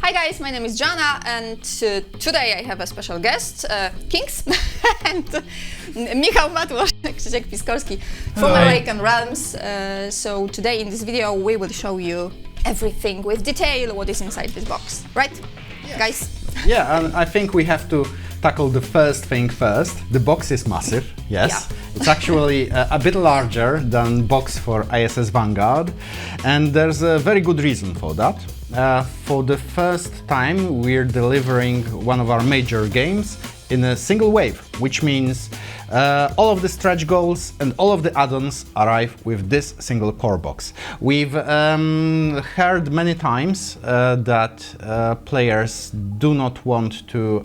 Hi guys, my name is Jana, and today I have a special guest, Kings, and Michał Matłosz, Krzysztof Piskorski from Awaken Realms. So today in this video we will show you everything with detail what is inside this box, right, guys? Yeah, and I think we have to tackle the first thing first. The box is massive, yes. Yeah. It's actually a bit larger than box for ISS Vanguard, and there's a very good reason for that. For the first time, we're delivering one of our major games in a single wave, which means all of the stretch goals and all of the add-ons arrive with this single core box. We've heard many times that players do not want to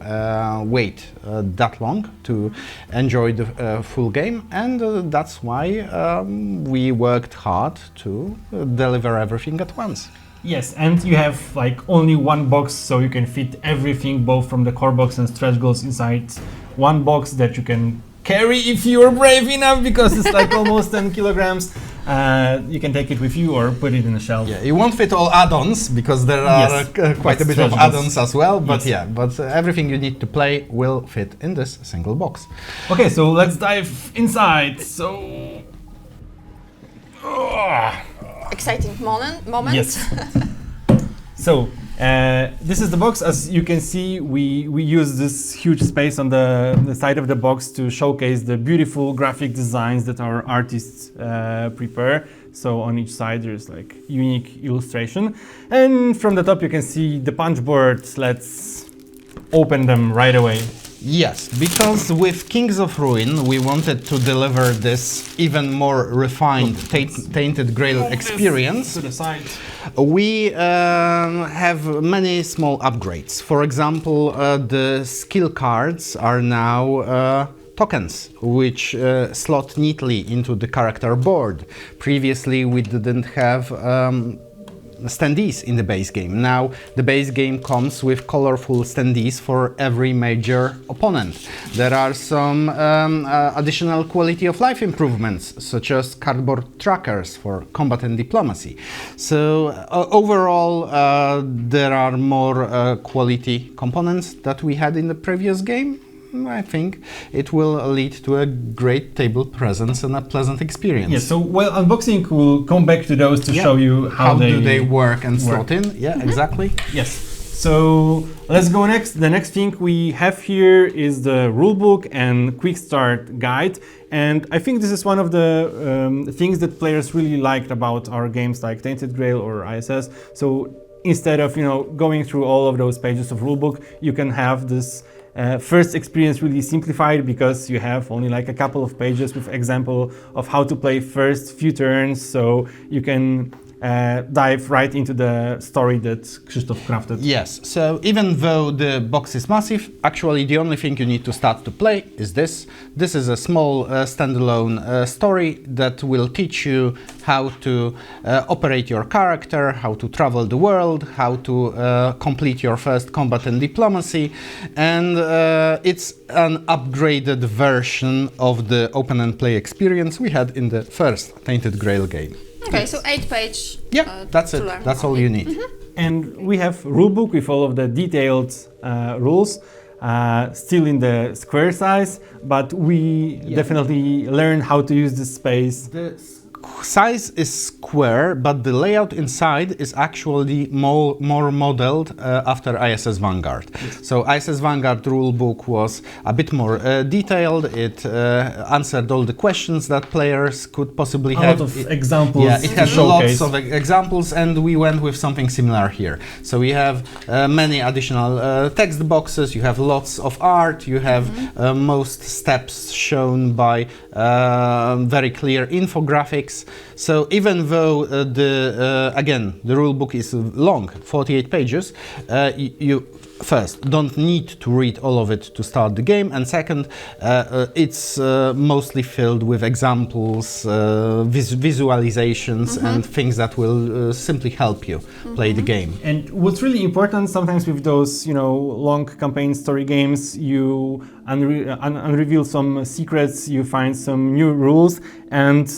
wait that long to enjoy the full game, and that's why we worked hard to deliver everything at once. Yes, and you have like only one box, so you can fit everything, both from the core box and stretch goals, inside one box that you can carry if you're brave enough, because it's like almost 10 kilograms. You can take it with you or put it in a shelf. Yeah, you won't fit all add-ons because there are quite a bit of add-ons as well, but everything you need to play will fit in this single box. Okay, so let's dive inside. Exciting moment. Yes. So this is the box. As you can see, we use this huge space on the side of the box to showcase the beautiful graphic designs that our artists prepare. So on each side there's like unique illustration, and from the top you can see the punch boards. Let's open them right away. Yes, because with Kings of Ruin we wanted to deliver this even more refined Tainted Grail experience. To the side. We have many small upgrades. For example, the skill cards are now tokens, which slot neatly into the character board. Previously we didn't have standees in the base game. Now the base game comes with colorful standees for every major opponent. There are some additional quality of life improvements, such as cardboard trackers for combat and diplomacy. So overall there are more quality components that we had in the previous game. I think it will lead to a great table presence and a pleasant experience. Yeah, so while unboxing, we'll come back to those to show you how they work and slot in. Yeah, exactly. Yes. So let's go next. The next thing we have here is the rulebook and quick start guide. And I think this is one of the things that players really liked about our games like Tainted Grail or ISS. So instead of going through all of those pages of rulebook, you can have this first experience really simplified, because you have only like a couple of pages with example of how to play first few turns, so you can dive right into the story that Krzysztof crafted. Yes, so even though the box is massive, actually the only thing you need to start to play is this. This is a small standalone story that will teach you how to operate your character, how to travel the world, how to complete your first combat and diplomacy, and it's an upgraded version of the open and play experience we had in the first Tainted Grail game. Okay, so 8-page. Yeah, that's it. That's all you need. And we have rulebook with all of the detailed rules, still in the square size, but we definitely learn how to use this space. The size is square, but the layout inside is actually more modeled after ISS Vanguard. Yes. So ISS Vanguard rulebook was a bit more detailed. It answered all the questions that players could possibly have. A lot of examples. Yeah, it has lots of examples, and we went with something similar here. So we have many additional text boxes, you have lots of art, you have most steps shown by very clear infographics. So even though again the rulebook is long, 48 pages, you first don't need to read all of it to start the game, and second, it's mostly filled with examples, visualizations, and things that will simply help you play the game. And what's really important sometimes with those long campaign story games, you unreveal some secrets, you find some new rules, and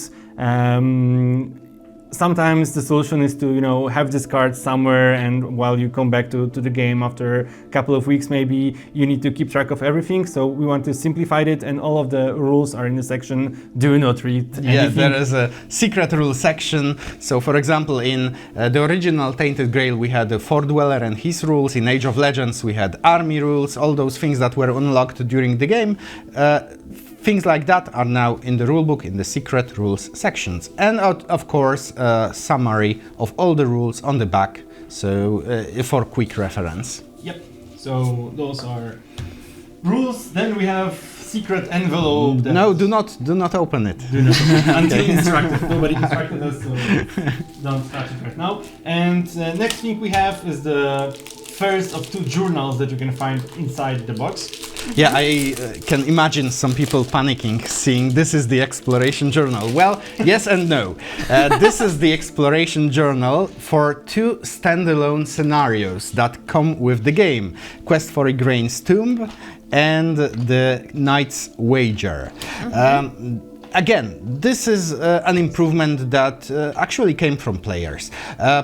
sometimes the solution is to, have this card somewhere, and while you come back to the game after a couple of weeks, maybe you need to keep track of everything. So we want to simplify it, and all of the rules are in the section do not read anything. Yeah, there is a secret rule section. So for example, in the original Tainted Grail, we had the Fort Dweller and his rules. In Age of Legends, we had army rules, all those things that were unlocked during the game. Things like that are now in the rulebook in the secret rules sections. And of course, a summary of all the rules on the back, so for quick reference. Yep, so those are rules. Then we have secret envelope. No, do not open it. Do not open it until instructed. Nobody instructed us, so don't touch it right now. And next thing we have is the first of 2 journals that you can find inside the box. Yeah, I can imagine some people panicking, seeing this is the exploration journal. Well, yes and no. This is the exploration journal for 2 standalone scenarios that come with the game: Quest for Igraine's Tomb and the Knight's Wager. Again, this is an improvement that actually came from players.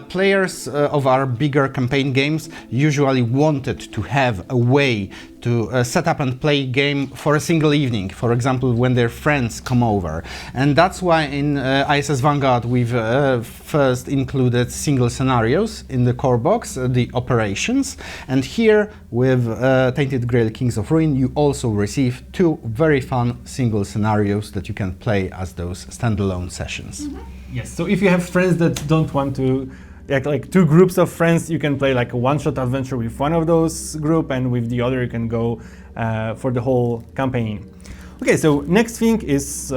Players of our bigger campaign games usually wanted to have a way to set up and play a game for a single evening, for example, when their friends come over. And that's why in ISS Vanguard we've first included single scenarios in the core box, the operations. And here with Tainted Grail Kings of Ruin, you also receive 2 very fun single scenarios that you can play as those standalone sessions. Yes, so if you have friends that don't want to, like 2 groups of friends, you can play like a one-shot adventure with one of those group, and with the other you can go for the whole campaign. Okay, so next thing is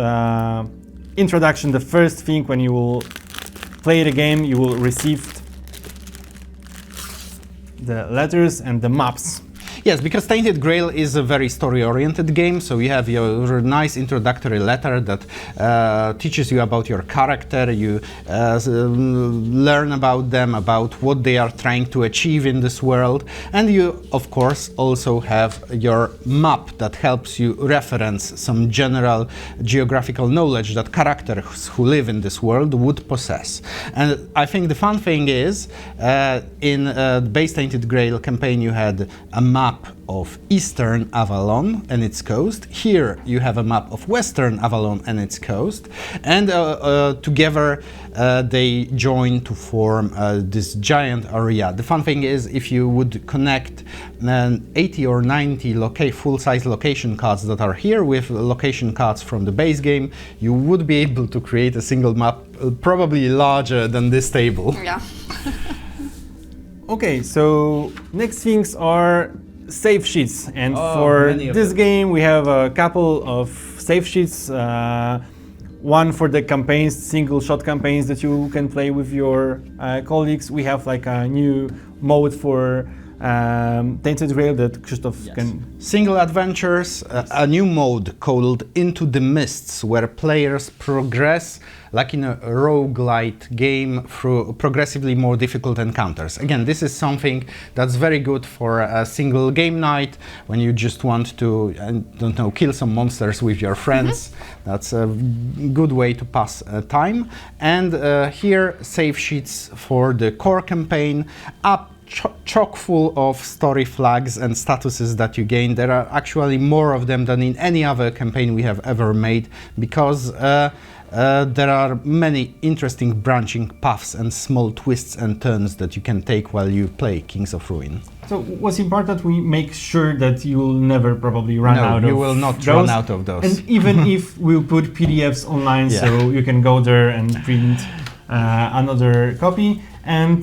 introduction. The first thing when you will play the game, you will receive the letters and the maps. Yes, because Tainted Grail is a very story-oriented game, so you have your nice introductory letter that teaches you about your character, you learn about them, about what they are trying to achieve in this world, and you, of course, also have your map that helps you reference some general geographical knowledge that characters who live in this world would possess. And I think the fun thing is, in the base Tainted Grail campaign, you had a map of Eastern Avalon and its coast. Here you have a map of Western Avalon and its coast, and together they join to form this giant area. The fun thing is, if you would connect 80 or 90 full-size location cards that are here with location cards from the base game, you would be able to create a single map probably larger than this table. Yeah. Okay, so next things are save sheets, and for this game we have a couple of save sheets. One for the campaigns, single shot campaigns that you can play with your colleagues. We have like a new mode for Tainted Grail that Krzysztof can... Single adventures, a new mode called Into the Mists, where players progress like in a roguelite game through progressively more difficult encounters. Again, this is something that's very good for a single game night when you just want to, I don't know, kill some monsters with your friends. That's a good way to pass time. And here, save sheets for the core campaign, chock full of story flags and statuses that you gain. There are actually more of them than in any other campaign we have ever made, because there are many interesting branching paths and small twists and turns that you can take while you play Kings of Ruin. So what's important, we make sure that you will never probably run out of those. No, you will not run out of those. And even if we'll put PDFs online, so you can go there and print another copy. And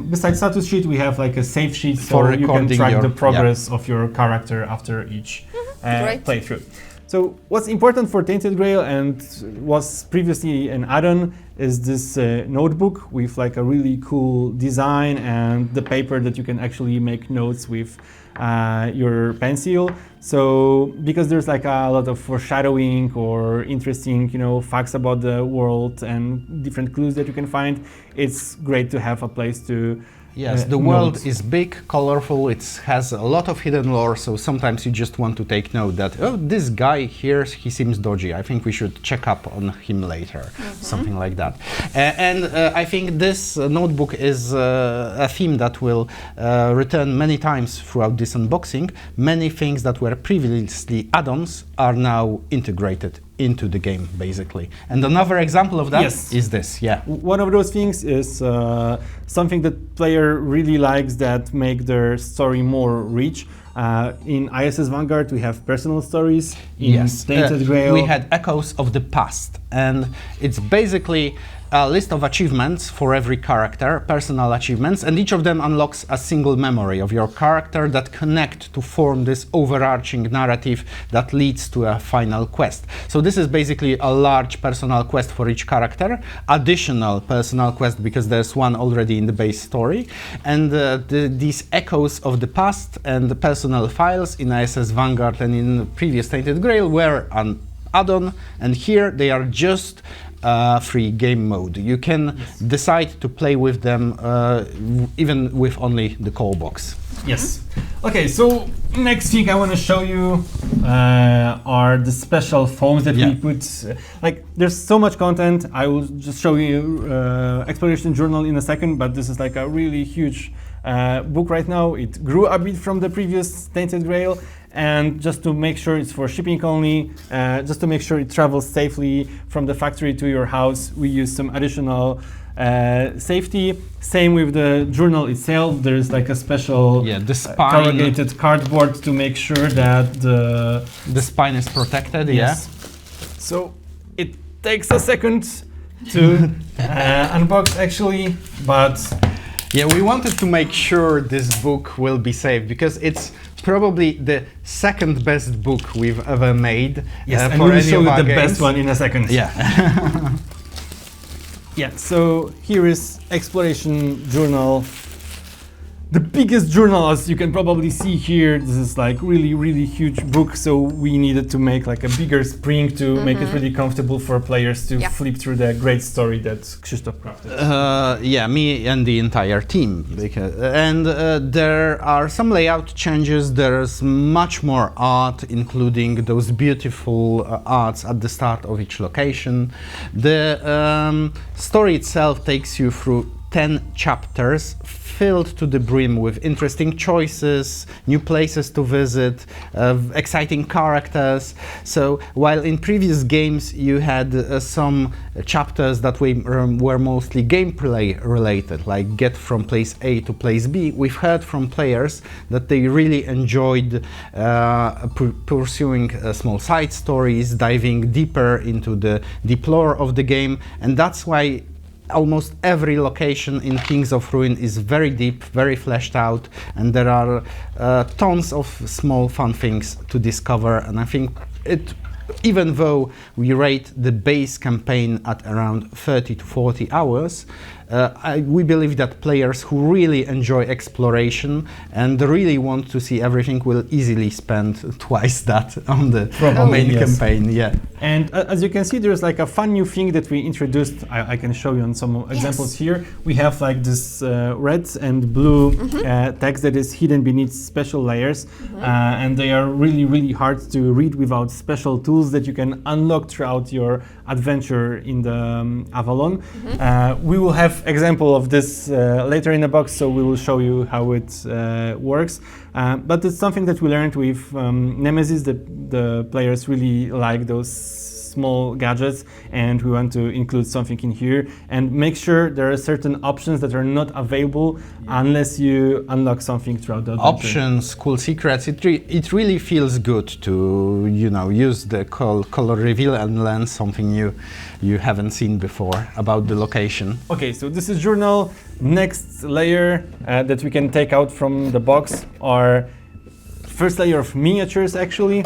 besides status sheet, we have like a save sheet, so you can track the progress of your character after each playthrough. So what's important for Tainted Grail and was previously an add-on is this notebook with like a really cool design and the paper that you can actually make notes with your pencil. So because there's like a lot of foreshadowing or interesting, facts about the world and different clues that you can find, it's great to have a place to Yes, the world notes. is big, colorful, it has a lot of hidden lore, so sometimes you just want to take note that, oh, this guy here, he seems dodgy, I think we should check up on him later, something like that. And I think this notebook is a theme that will return many times throughout this unboxing. Many things that were previously add-ons are now integrated into the game, basically. And another example of that Yes. is this, yeah. One of those things is something that player really likes that make their story more rich. In ISS Vanguard, we have personal stories. In Tainted Grail, we had echoes of the past, and it's basically a list of achievements for every character, personal achievements, and each of them unlocks a single memory of your character that connect to form this overarching narrative that leads to a final quest. So this is basically a large personal quest for each character, additional personal quest because there's one already in the base story, and these echoes of the past and the personal files in ISS Vanguard and in the previous Tainted Grail were an add-on, and here they are just free game mode. You can decide to play with them even with only the call box. Yes. Okay, so next thing I want to show you are the special foams that we put. Like, there's so much content. I will just show you Exploration Journal in a second, but this is like a really huge book right now. It grew a bit from the previous Tainted Grail, and just to make sure it's for shipping only, just to make sure it travels safely from the factory to your house, we use some additional safety. Same with the journal itself. There's like a special The spine, corrugated cardboard to make sure that the spine is protected. Yes. So it takes a second to unbox actually, but Yeah, we wanted to make sure this book will be safe because it's probably the second best book we've ever made. yes, and for we'll any show of you our the games. best one in a second. Yeah. Yeah, so here is Exploration Journal. The biggest journal, as you can probably see here. This is like really huge book, so we needed to make like a bigger spring to make it really comfortable for players to flip through the great story that Krzysztof crafted. Yeah, me and the entire team. And there are some layout changes. There's much more art, including those beautiful arts at the start of each location. The story itself takes you through 10 chapters filled to the brim with interesting choices, new places to visit, exciting characters. So while in previous games you had some chapters that were mostly gameplay related, like get from place A to place B, we've heard from players that they really enjoyed pursuing small side stories, diving deeper into the deep lore of the game, and that's why almost every location in Kings of Ruin is very deep, very fleshed out, and there are tons of small fun things to discover. And I think even though we rate the base campaign at around 30 to 40 hours, we believe that players who really enjoy exploration and really want to see everything will easily spend twice that on the main campaign. Yeah. And as you can see, there's like a fun new thing that we introduced. I can show you on some examples here. We have like this red and blue text that is hidden beneath special layers, and they are really hard to read without special tools that you can unlock throughout your adventure in the Avalon. We will have example of this later in the box, so we will show you how it works. But it's something that we learned with Nemesis. The players really like those small gadgets, and we want to include something in here and make sure there are certain options that are not available unless you unlock something throughout the adventure. Options, cool secrets. It really feels good to use the color reveal and learn something new you haven't seen before about the location. Okay, so this is journal. Next layer that we can take out from the box are first layer of miniatures actually.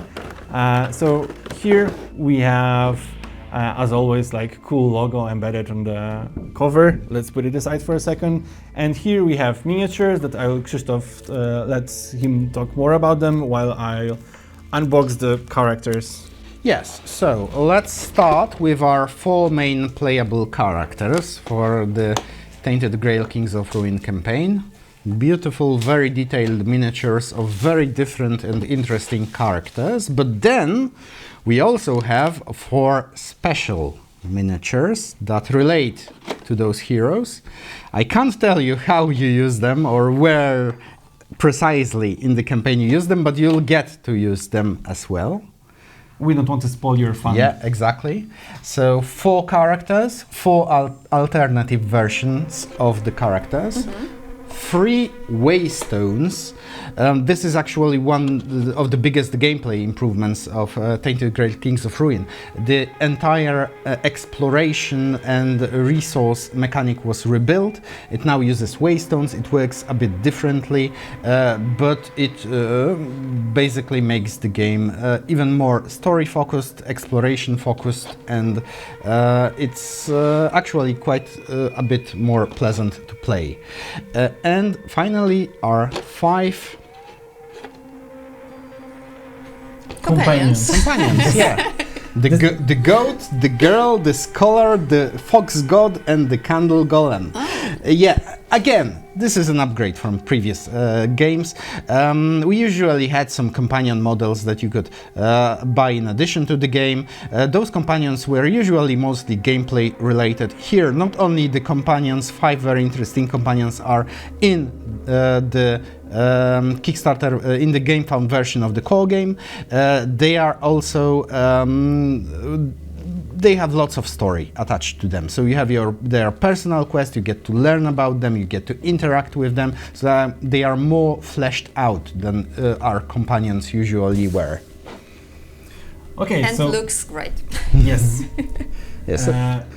So here we have, as always, like cool logo embedded on the cover. Let's put it aside for a second. And here we have miniatures that Krzysztof let him talk more about them while I'll unbox the characters. Yes, so let's start with our 4 main playable characters for the Tainted Grail Kings of Ruin campaign. beautiful, very detailed miniatures of very different and interesting characters. But then we also have 4 special miniatures that relate to those heroes. I can't tell you how you use them or where precisely in the campaign you use them, but you'll get to use them as well. We don't want to spoil your fun. Yeah, exactly. So 4 characters, 4 alternative versions of the characters. 3 waystones. This is actually one of the biggest gameplay improvements of Tainted Grail Kings of Ruin. The entire exploration and resource mechanic was rebuilt. It now uses waystones. It works a bit differently, but it basically makes the game even more story-focused, exploration-focused, and it's actually quite a bit more pleasant to play. And finally are 5 Companions. companions. Yeah. The goat, the girl, the scholar, the fox god, and the candle golem. Yeah, again, this is an upgrade from previous games. We usually had some companion models that you could buy in addition to the game. Those companions were usually mostly gameplay related. Here, not only the companions, 5 very interesting companions are in the Kickstarter, in the GameFound version of the core game. They are also they have lots of story attached to them. So you have their personal quest, you get to learn about them, you get to interact with them. So they are more fleshed out than our companions usually were. Okay, And so looks great. yes. Yes.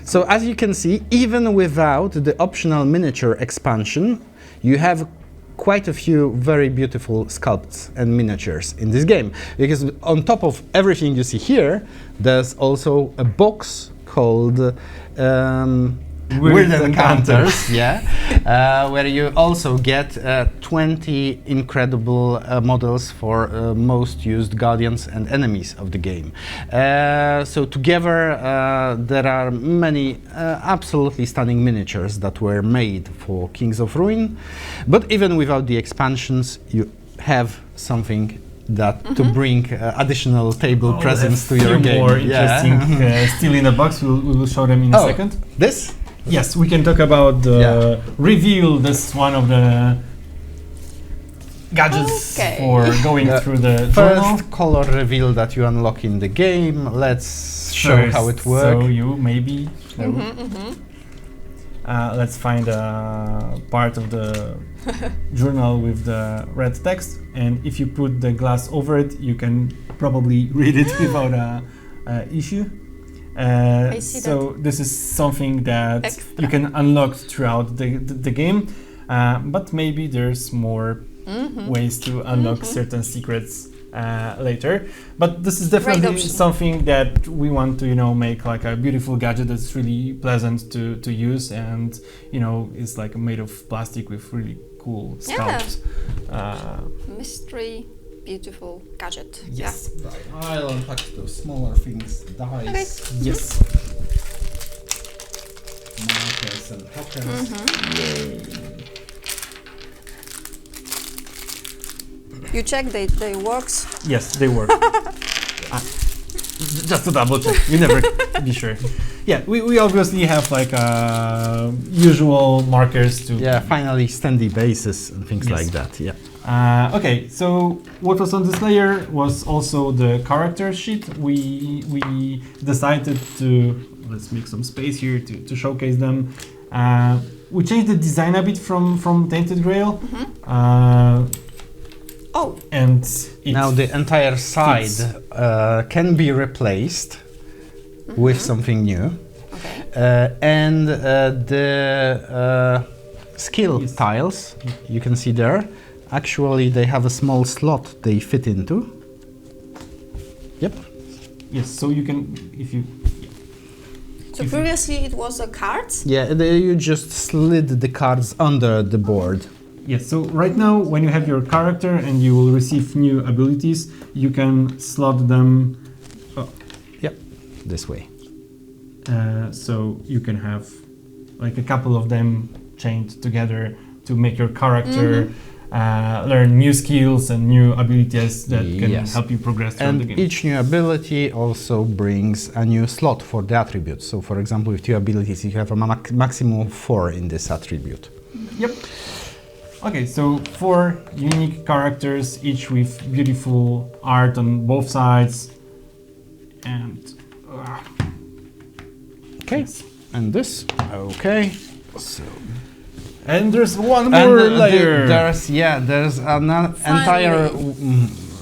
So as you can see, even without the optional miniature expansion, you have quite a few very beautiful sculpts and miniatures in this game. Because on top of everything you see here, there's also a box called Weird Encounters, yeah, where you also get 20 incredible models for most used guardians and enemies of the game. So together there are many absolutely stunning miniatures that were made for Kings of Ruin, but even without the expansions you have something that to bring additional table presence to your game. More interesting still in the box. We will show them in a second. This? Yes, we can talk about the reveal. This is one of the gadgets for going through the journal. First color reveal that you unlock in the game. Let's show how it works. So you maybe. Let's find a part of the journal with the red text, and if you put the glass over it, you can probably read it without a issue. I see so this is something that you can unlock throughout the game, but maybe there's more ways to unlock certain secrets later. But this is definitely something that we want to make like a beautiful gadget that's really pleasant to use, and is like made of plastic with really cool sculpts. Mystery. Beautiful gadget. Yes. Right. I'll unpack those smaller things, dice. Okay. Yes. Markers and hookers. You check they works? Yes, they work. Just to double check. You never be sure. Yeah, we obviously have like usual markers to. Yeah, finally standy bases and things like that. Yeah. Okay, so what was on this layer was also the character sheet. We decided to, let's make some space here to showcase them. We changed the design a bit from Tainted Grail. And now the entire side can be replaced with something new. Okay. And the skill tiles, you can see there, actually they have a small slot they fit into. Yep. Yes, so you can, if you... So previously it was a cards? Yeah, you just slid the cards under the board. Yes, so right now when you have your character and you will receive new abilities, you can slot them... Yep, this way. So you can have like a couple of them chained together to make your character learn new skills and new abilities that can help you progress through the game. And each new ability also brings a new slot for the attribute. So, for example, with two abilities, you have a maximum of 4 in this attribute. Yep. Okay, so 4 unique characters, each with beautiful art on both sides. And okay, yes. and this, okay, so. And there's one more layer. There's an entire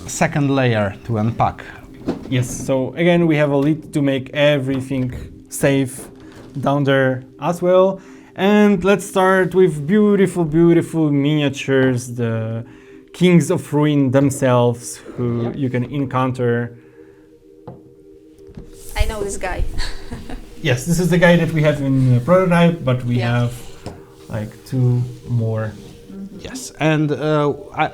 second layer to unpack. Yes, so again, we have a lid to make everything safe down there as well. And let's start with beautiful, beautiful miniatures, the Kings of Ruin themselves, who you can encounter. I know this guy. Yes, this is the guy that we have in the prototype, but we have like 2 more. Yes, and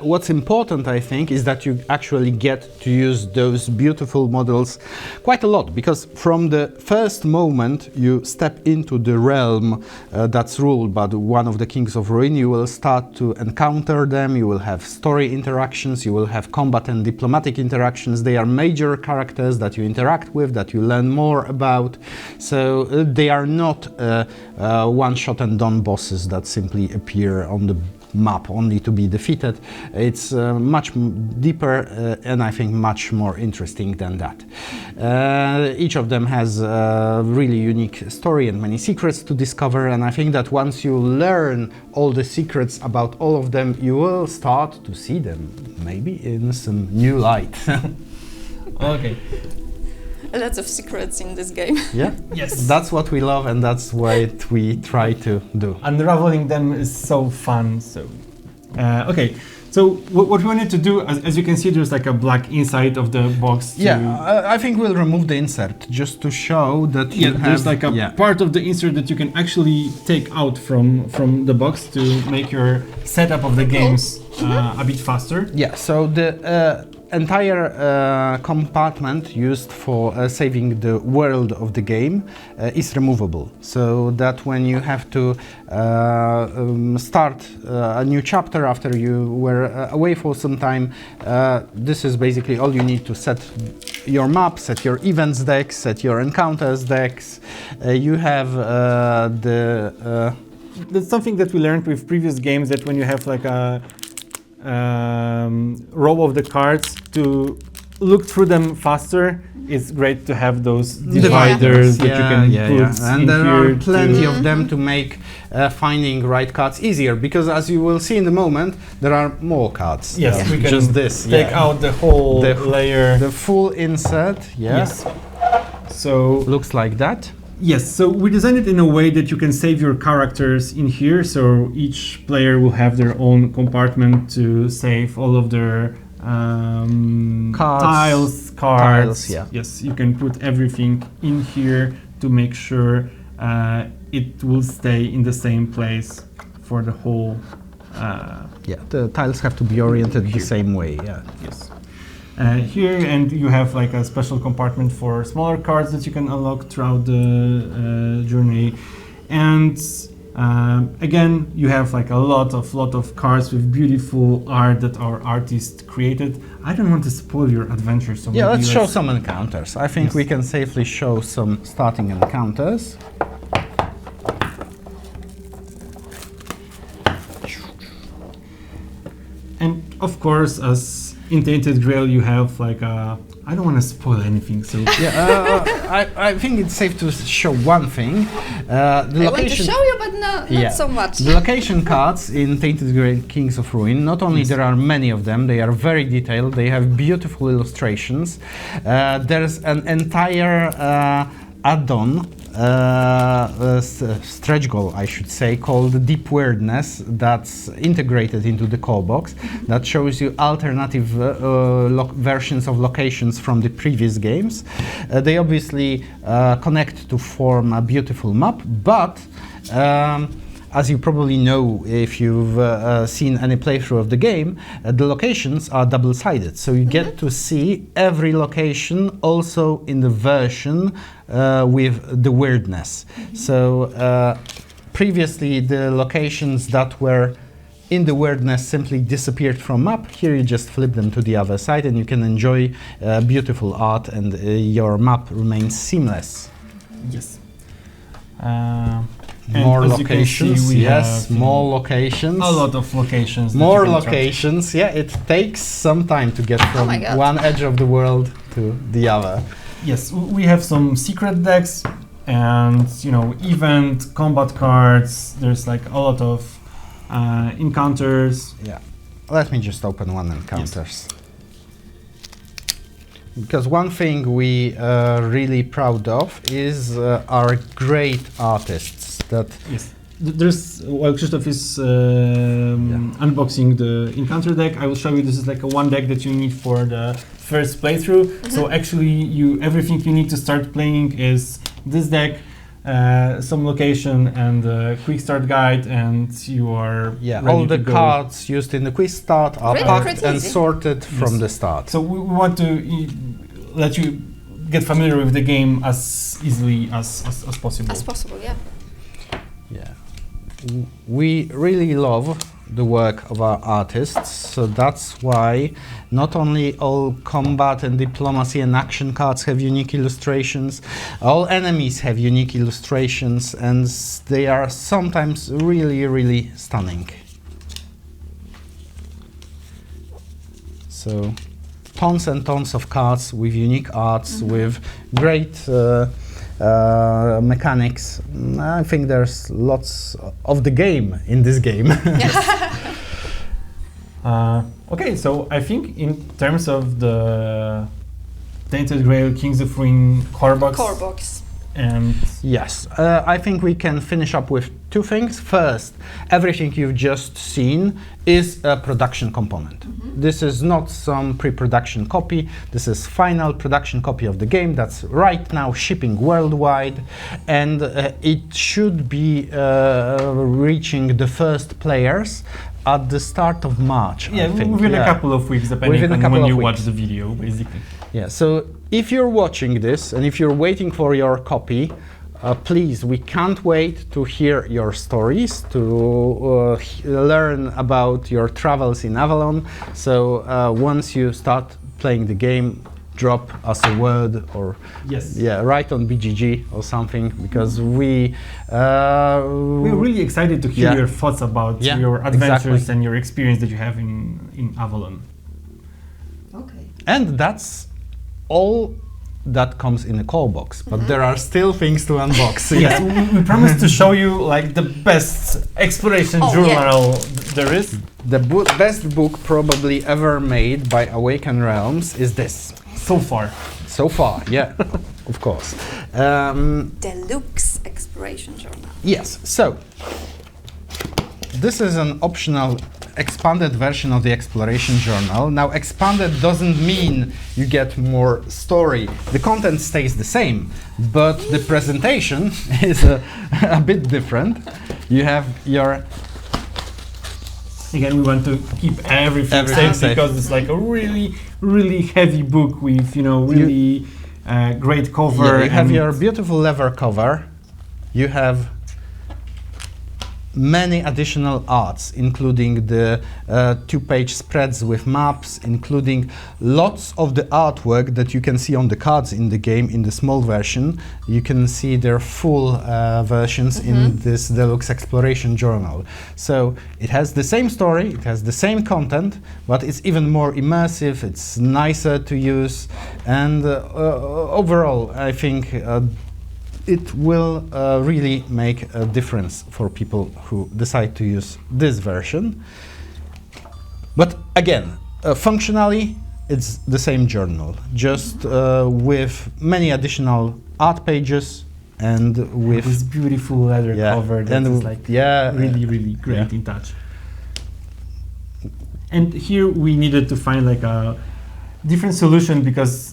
what's important, I think, is that you actually get to use those beautiful models quite a lot, because from the first moment you step into the realm that's ruled by one of the Kings of Ruin, you will start to encounter them, you will have story interactions, you will have combat and diplomatic interactions. They are major characters that you interact with, that you learn more about, so they are not one-shot and done bosses that simply appear on the map only to be defeated. It's much deeper and I think much more interesting than that. Each of them has a really unique story and many secrets to discover, and I think that once you learn all the secrets about all of them, you will start to see them maybe in some new light. Okay. Lots of secrets in this game. Yeah? Yes. That's what we love, and that's what we try to do. Unraveling them is so fun. So, okay. So what we wanted to do, as you can see, there's like a black inside of the box. I think we'll remove the insert just to show that you have... there's like a part of the insert that you can actually take out from the box to make your setup of the games a bit faster. Yeah, so the entire compartment used for saving the world of the game is removable, so that when you have to start a new chapter after you were away for some time, this is basically all you need to set your map, set your events decks, set your encounters decks. You have That's something that we learned with previous games, that when you have like a row of the cards, to look through them faster, it's great to have those dividers that you can put and in there here are plenty of them to make finding right cards easier, because as you will see in a moment, there are more cards. Yes, we can just this. Take out the whole layer. The full insert, Yes. So looks like that. yes, so we designed it in a way that you can save your characters in here, so each player will have their own compartment to save all of their cards. Yes, you can put everything in here to make sure it will stay in the same place for the whole... the tiles have to be oriented the same way. Yes. Here, and you have like a special compartment for smaller cards that you can unlock throughout the journey. And again, you have like a lot of cards with beautiful art that our artist created. I don't want to spoil your adventure, so let's show some encounters. I think we can safely show some starting encounters. And of course, as in Tainted Grail, you have like a... I don't want to spoil anything, so... I think it's safe to show one thing. I want to show you, but not so much. The location cards in Tainted Grail Kings of Ruin, not only there are many of them, they are very detailed, they have beautiful illustrations. There's an entire add-on, stretch goal, I should say, called Deep Weirdness, that's integrated into the core box, that shows you alternative versions of locations from the previous games. They obviously connect to form a beautiful map, but as you probably know, if you've seen any playthrough of the game, the locations are double-sided, so you get to see every location also in the version with the weirdness. So previously the locations that were in the weirdness simply disappeared from map. Here you just flip them to the other side and you can enjoy beautiful art, and your map remains seamless. Yes. More locations, yes, more locations. A lot of locations. More locations, yeah, it takes some time to get from one edge of the world to the other. Yes, we have some secret decks and, you know, event, combat cards. There's like a lot of encounters. Yeah, let me just open one encounters. Yes. Because one thing we are really proud of is our great artists that... Yes. There's, while Krzysztof is unboxing the encounter deck, I will show you this is like a one deck that you need for the first playthrough. So actually everything you need to start playing is this deck, some location and a quick start guide, and you are ready all the to go. Cards used in the quick start are packed and sorted from the start. So we want to let you get familiar with the game as easily as possible. As possible, yeah. Yeah. We really love the work of our artists, so that's why not only all combat and diplomacy and action cards have unique illustrations, all enemies have unique illustrations, and they are sometimes really, really stunning. So tons and tons of cards with unique arts, with great mechanics. I think there's lots of the game in this game. Okay, so I think in terms of the Tainted Grail, Kings of Ruin core box. And yes, I think we can finish up with two things. First, everything you've just seen is a production component. This is not some pre-production copy. This is final production copy of the game that's right now shipping worldwide, and it should be reaching the first players at the start of March. Yeah, I think. Within a couple of weeks, depending on when you watch the video, basically. Yeah, so if you're watching this and if you're waiting for your copy, please, we can't wait to hear your stories, to learn about your travels in Avalon. So once you start playing the game, drop us a word or write on BGG or something, because we're really excited to hear your thoughts about your adventures and your experience that you have in Avalon. Okay. And that's all that comes in a call box, but there are still things to unbox. Yes, we promised to show you like the best exploration journal there is. The best book probably ever made by Awaken Realms is this. So far. So far, yeah, of course. Deluxe exploration journal. Yes, so this is an optional expanded version of the exploration journal. Now, expanded doesn't mean you get more story. The content stays the same, but the presentation is a bit different. You have your... Again, we want to keep everything safe because it's like a really, really heavy book with, you know, really great cover. Yeah, you have your beautiful leather cover. You have many additional arts, including the two-page spreads with maps, including lots of the artwork that you can see on the cards in the game in the small version. You can see their full versions in this Deluxe Exploration Journal. So it has the same story, it has the same content, but it's even more immersive, it's nicer to use, and overall, I think it will really make a difference for people who decide to use this version. But again, functionally, it's the same journal, just with many additional art pages and with this beautiful leather cover that is like really, really great in touch. And here we needed to find like a different solution because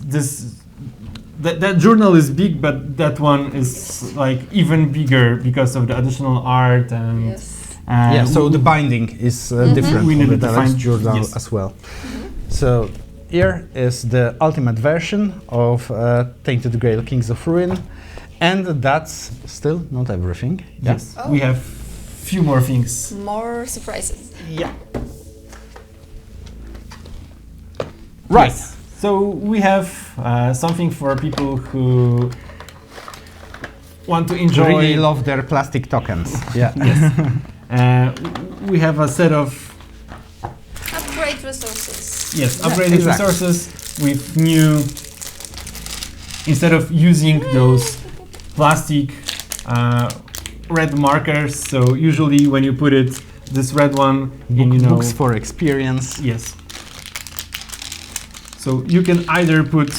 that journal is big, but that one is like even bigger because of the additional art and so the binding is different. We needed to find journal as well. So here is the ultimate version of Tainted Grail, Kings of Ruin, and that's still not everything. Yes, we have few more things. More surprises. Yeah. Right. Yes. So we have something for people who want to enjoy. Really love their plastic tokens. Yeah. We have a set of Upgrade resources. upgraded exactly. resources with new. Instead of using those plastic red markers, so usually when you put it, this red one in, Books for experience. Yes. So you can either put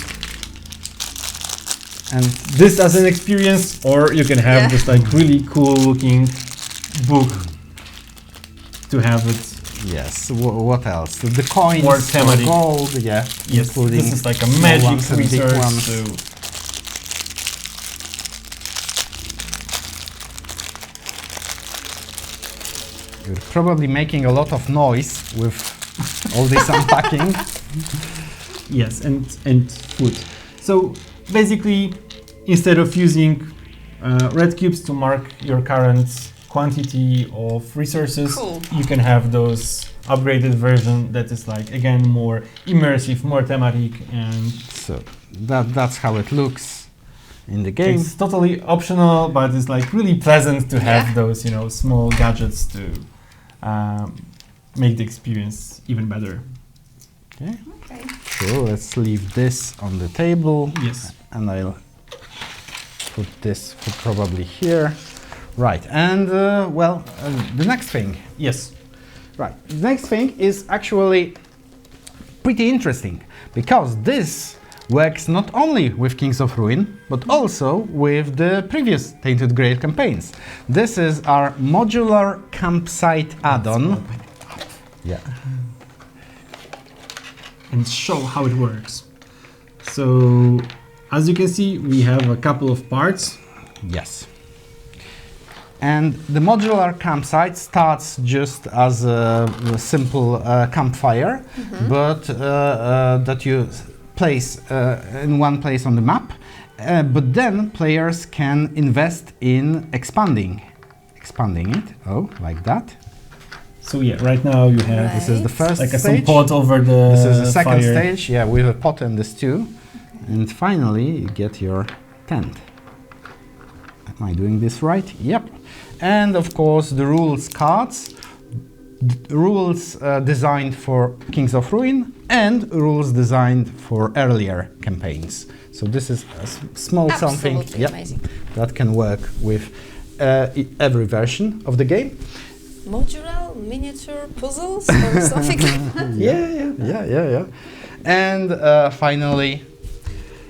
And this as an experience, or you can have this like really cool looking book to have it. yes, what else? The coins More for thematic. gold, yeah. Yes, including this is like a small magic ones and big resource. ones. So You're probably making a lot of noise with all this unpacking. yes, and food. So basically, instead of using red cubes to mark your current quantity of resources, Cool. you can have those upgraded version that is like again more immersive, more thematic, and So that's how it looks in the game. it's totally optional, but it's like really pleasant to have those small gadgets to make the experience even better. Okay. Okay. So let's leave this on the table. Yes. And I'll put this probably here. Right, and the next thing. Yes. Right, the next thing is actually pretty interesting because this works not only with Kings of Ruin, but also with the previous Tainted Grail campaigns. This is our modular campsite add-on. Yeah. And show how it works. So, as you can see, we have a couple of parts. Yes. And the modular campsite starts just as a simple campfire, but that you place in one place on the map. But then players can invest in expanding it. Oh, like that. So yeah, right now you have This is the first like some stage. pot over the This is the second fire. stage, yeah, with a pot and the stew. And finally, you get your tent. Am I doing this right? Yep. And of course, the rules cards, rules designed for Kings of Ruin, and rules designed for earlier campaigns. So this is a small something Amazing. that can work with every version of the game. Modular miniature puzzles or something like that. Yeah. And finally,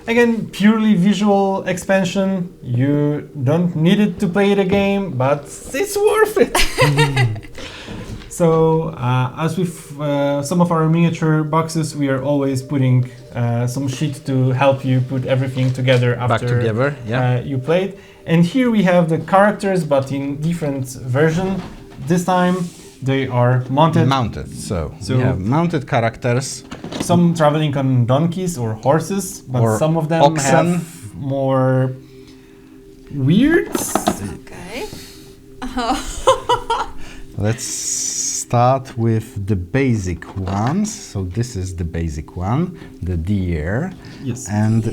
Again, purely visual expansion. You don't need it to play the game, but it's worth it. So, as with some of our miniature boxes, we are always putting some sheet to help you put everything together after back together, yeah. you played. And here we have the characters, but in different version. This time they are mounted. So So- we have mounted characters. Some traveling on donkeys or horses, but Or some of them oxen. have more weirds. Okay. Let's start with the basic ones. So this is the basic one, the deer. Yes. And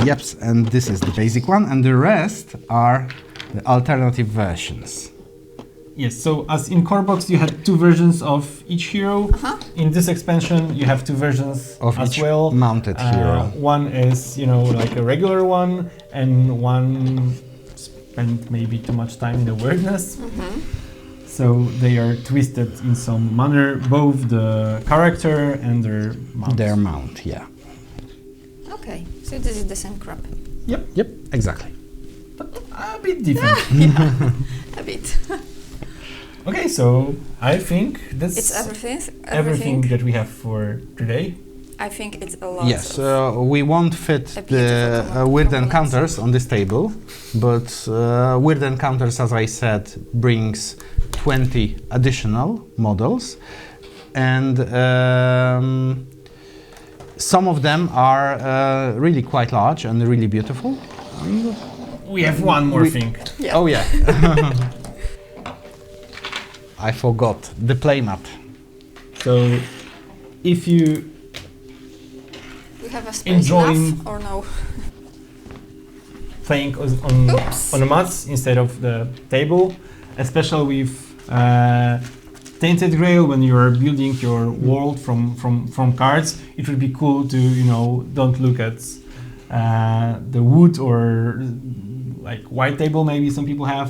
yep, and this is the basic one, and the rest are the alternative versions. Yes, so as in core box you had two versions of each hero. In this expansion you have two versions Of as each well. mounted hero. One is, like a regular one, and one spent maybe too much time in the wilderness. So they are twisted in some manner, both the character and their mount. Their mount, yeah. Okay, so this is the same crap. Yep, exactly. But a bit different. A bit. Okay, so I think that's It's everything. everything that we have for today. I think it's a lot. Yes, of we won't fit A the beautiful weird components. encounters on this table, but weird encounters, as I said, brings 20 additional models, and some of them are really quite large and really beautiful. We have one more thing. Yeah. Oh yeah. I forgot the playmat. So if you We have a space Enjoying- enough or no? playing Oops. on the mats instead of the table, especially with Tainted Grail, when you are building your world from cards, it would be cool to, you know, don't look at the wood or like white table maybe some people have.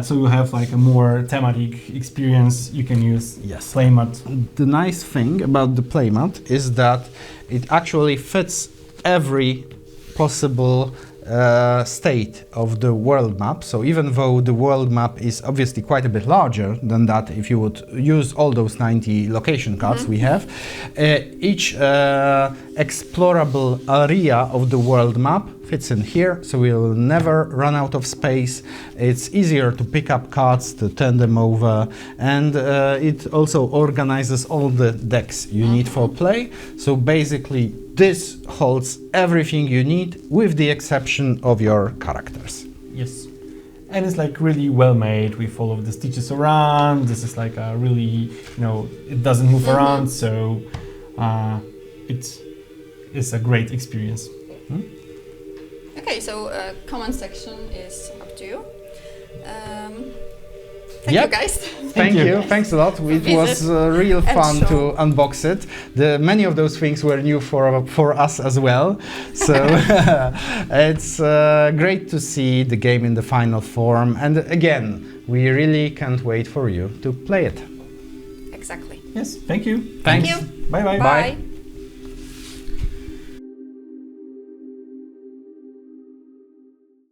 So you have like a more thematic experience. You can use Yes. Playmat. The nice thing about the playmat is that it actually fits every possible state of the world map. So even though the world map is obviously quite a bit larger than that if you would use all those 90 location cards we have, each explorable area of the world map fits in here, so we'll never run out of space. It's easier to pick up cards, to turn them over, and it also organizes all the decks you need for play. So basically this holds everything you need with the exception of your characters. Yes. And it's like really well made with all of the stitches around. This is like a really, you know, it doesn't move around, so it's a great experience. Okay, so comment section is up to you. Thank Yep. you guys. Thank you. you. Thanks a lot. It visit was real and fun show. to unbox it. Many of those things were new for us as well. So it's great to see the game in the final form. And again, we really can't wait for you to play it. Exactly. Yes, thank you. Thank Thanks. you. Bye bye. Bye.